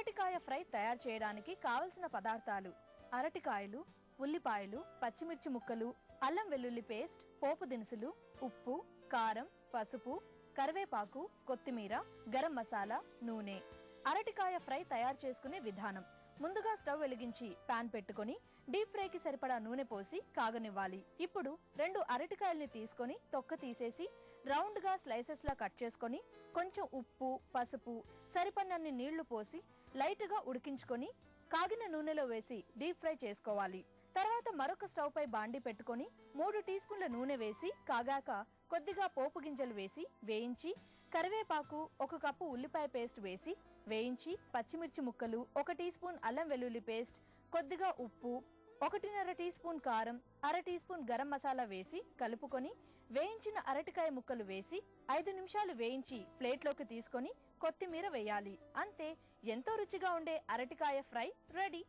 అరటికాయ ఫ్రై తయారు చేయడానికి కావలసిన పదార్థాలు: అరటికాయలు, ఉల్లిపాయలు, పచ్చిమిర్చి ముక్కలు, అల్లం వెల్లుల్లి పేస్ట్, పోపు దినుసులు, ఉప్పు, కారం, పసుపు, కరివేపాకు, కొత్తిమీర, గరం మసాలా, నూనె. అరటికాయ ఫ్రై తయారు చేసుకునే విధానం: ముందుగా స్టవ్ వెలిగించి పాన్ పెట్టుకొని డీప్ ఫ్రైకి సరిపడా నూనె పోసి కాగనివ్వాలి. ఇప్పుడు 2 అరటికాయల్ని తీసుకొని తొక్క తీసేసి రౌండ్ గా స్లైసెస్ లా కట్ చేసుకొని కొంచెం ఉప్పు, పసుపు, సరిపడినన్ని నీళ్లు పోసి లైట్ గా ఉడికించుకొని కాగిన నూనెలో వేసి డీప్ ఫ్రై చేసుకోవాలి. తర్వాత మరొక స్టవ్ పై బాండి పెట్టుకొని 3 టీ స్పూన్ల నూనె వేసి కాగాక కొద్దిగా పోపు గింజలు వేసి వేయించి, కరివేపాకు, 1 కప్పు ఉల్లిపాయ పేస్ట్ వేసి వేయించి, పచ్చిమిర్చి ముక్కలు, 1 టీ స్పూన్ అల్లం వెల్లుల్లి పేస్ట్, కొద్దిగా ఉప్పు, 1.5 టీ స్పూన్ కారం, 1/2 టీ స్పూన్ గరం మసాలా వేసి కలుపుకొని వేయించిన అరటికాయ ముక్కలు వేసి 5 నిమిషాలు వేయించి ప్లేట్లోకి తీసుకొని కొత్తిమీర వేయాలి. అంతే, ఎంతో రుచిగా ఉండే అరటికాయ ఫ్రై రెడీ.